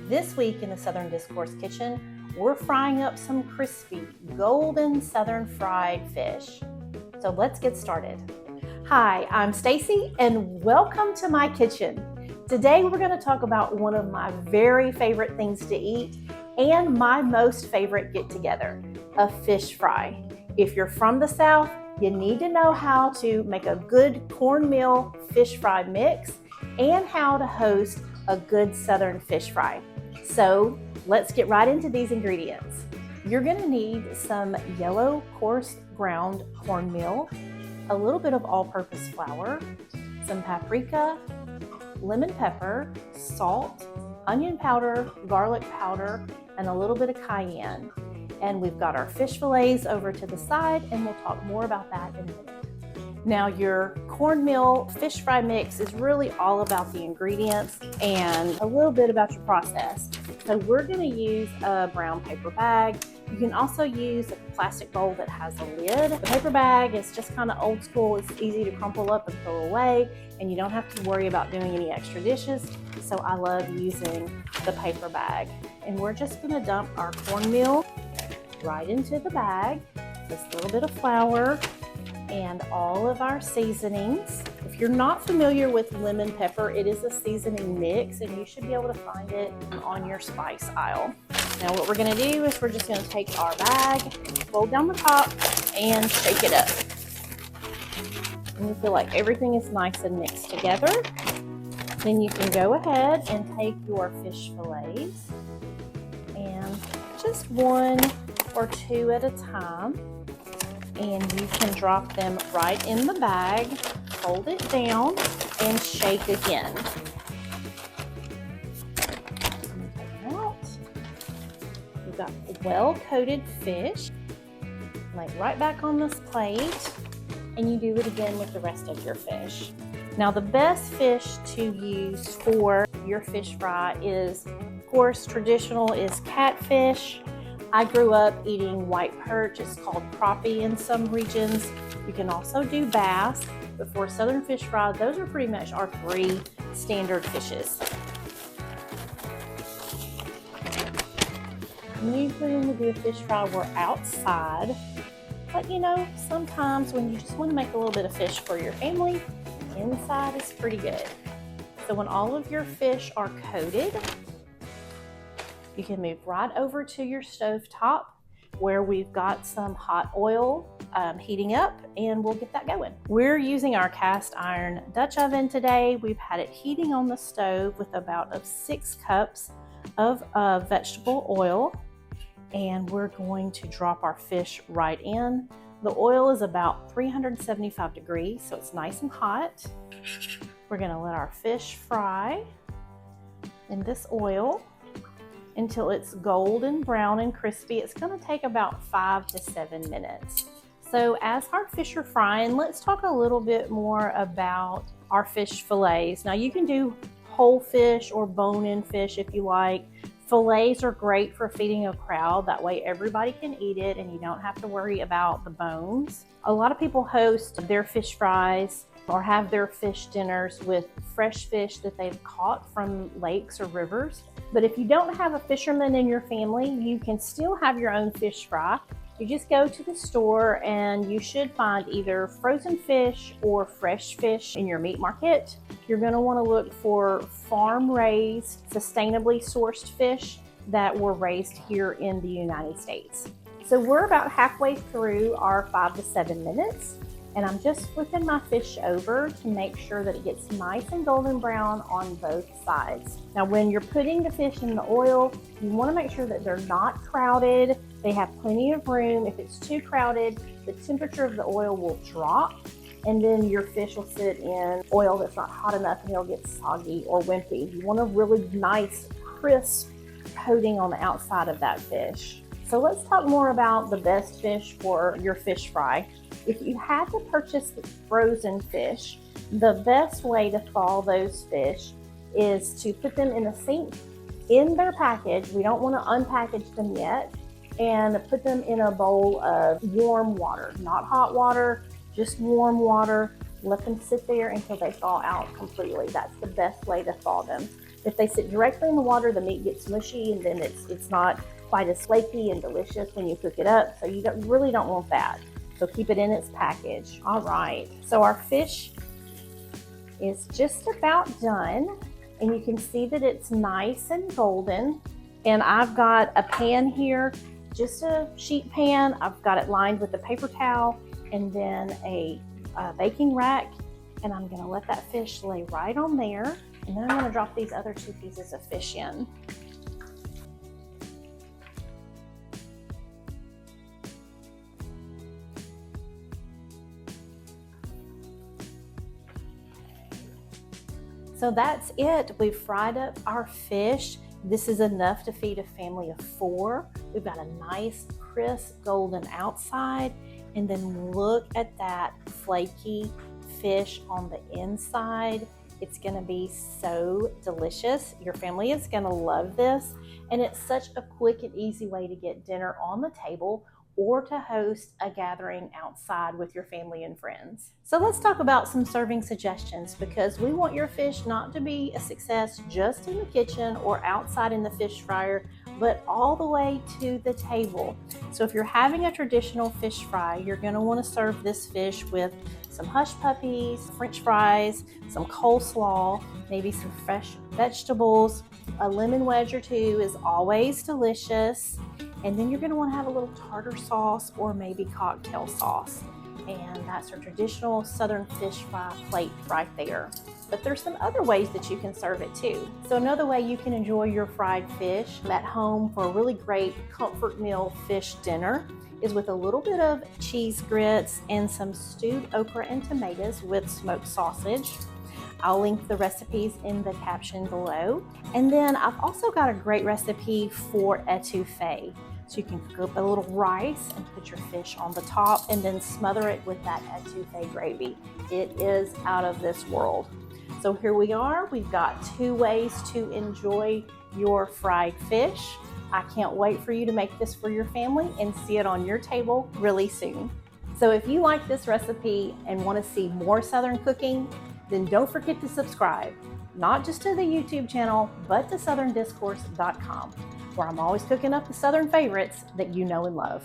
This week in the Southern Discourse Kitchen, we're frying up some crispy, golden Southern fried fish. So let's get started. Hi, I'm Stacy and welcome to my kitchen. Today we're going to talk about one of my very favorite things to eat and my most favorite get-together, a fish fry. If you're from the South, you need to know how to make a good cornmeal fish fry mix and how to host a good Southern fish fry. So let's get right into these ingredients. You're going to need some yellow coarse ground cornmeal, a little bit of all-purpose flour, some paprika, lemon pepper, salt, onion powder, garlic powder, and a little bit of cayenne. And we've got our fish fillets over to the side, and we'll talk more about that in a minute. Now, your cornmeal fish fry mix is really all about the ingredients and a little bit about your process. So we're going to use a brown paper bag. You can also use a plastic bowl that has a lid. The paper bag is just kind of old school. It's easy to crumple up and throw away, and you don't have to worry about doing any extra dishes. So I love using the paper bag. And we're just going to dump our cornmeal right into the bag, this little bit of flour, and all of our seasonings. If you're not familiar with lemon pepper, it is a seasoning mix and you should be able to find it on your spice aisle. Now what we're going to do is we're just going to take our bag, fold down the top, and shake it up. And you feel like everything is nice and mixed together. Then you can go ahead and take your fish fillets and just one or two at a time. And you can drop them right in the bag, hold it down, and shake again. Take it out. We've got well-coated fish. Lay it right back on this plate, and you do it again with the rest of your fish. Now, the best fish to use for your fish fry is, of course, traditional is catfish. I grew up eating white perch. It's called crappie in some regions. You can also do bass, but for Southern fish fry, those are pretty much our three standard fishes. Usually when we do a fish fry, we're outside, but you know, sometimes when you just want to make a little bit of fish for your family, inside is pretty good. So when all of your fish are coated, you can move right over to your stove top where we've got some hot oil heating up, and we'll get that going. We're using our cast iron Dutch oven today. We've had it heating on the stove with about 6 cups of vegetable oil, and we're going to drop our fish right in. The oil is about 375 degrees, so it's nice and hot. We're going to let our fish fry in this oil until it's golden brown and crispy. It's going to take about 5 to 7 minutes. So as our fish are frying, let's talk a little bit more about our fish fillets. Now you can do whole fish or bone-in fish if you like. Fillets are great for feeding a crowd. That way everybody can eat it and you don't have to worry about the bones. A lot of people host their fish fries or have their fish dinners with fresh fish that they've caught from lakes or rivers. But if you don't have a fisherman in your family, you can still have your own fish fry. You just go to the store and you should find either frozen fish or fresh fish in your meat market. You're going to want to look for farm-raised, sustainably sourced fish that were raised here in the United States. So we're about halfway through our 5 to 7 minutes. And I'm just flipping my fish over to make sure that it gets nice and golden brown on both sides. Now, when you're putting the fish in the oil, you want to make sure that they're not crowded. They have plenty of room. If it's too crowded, the temperature of the oil will drop, and then your fish will sit in oil that's not hot enough and it'll get soggy or wimpy. You want a really nice, crisp coating on the outside of that fish. So let's talk more about the best fish for your fish fry. If you had to purchase frozen fish, the best way to thaw those fish is to put them in a sink in their package. We don't want to unpackage them yet, and put them in a bowl of warm water, not hot water, just warm water. Let them sit there until they thaw out completely. That's the best way to thaw them. If they sit directly in the water, the meat gets mushy and then it's not quite as flaky and delicious when you cook it up. So you really don't want that. So keep it in its package. All right, so our fish is just about done, and you can see that it's nice and golden. And I've got a pan here, just a sheet pan. I've got it lined with a paper towel and then a baking rack, and I'm gonna let that fish lay right on there, and then I'm gonna drop these other 2 pieces of fish in. So that's it. We've fried up our fish. This is enough to feed a family of 4. We've got a nice crisp golden outside, and then look at that flaky fish on the inside. It's gonna be so delicious. Your family is gonna love this, and it's such a quick and easy way to get dinner on the table or to host a gathering outside with your family and friends. So let's talk about some serving suggestions, because we want your fish not to be a success just in the kitchen or outside in the fish fryer, but all the way to the table. So if you're having a traditional fish fry, you're gonna wanna serve this fish with some hush puppies, French fries, some coleslaw, maybe some fresh vegetables. A lemon wedge or 2 is always delicious. And then you're gonna wanna have a little tartar sauce or maybe cocktail sauce. And that's our traditional Southern fish fry plate right there. But there's some other ways that you can serve it too. So another way you can enjoy your fried fish at home for a really great comfort meal fish dinner is with a little bit of cheese grits and some stewed okra and tomatoes with smoked sausage. I'll link the recipes in the caption below. And then I've also got a great recipe for etouffee. So you can cook up a little rice and put your fish on the top and then smother it with that etouffee gravy. It is out of this world. So here we are. We've got 2 ways to enjoy your fried fish. I can't wait for you to make this for your family and see it on your table really soon. So if you like this recipe and want to see more Southern cooking, then don't forget to subscribe, not just to the YouTube channel, but to southerndiscourse.com, where I'm always cooking up the Southern favorites that you know and love.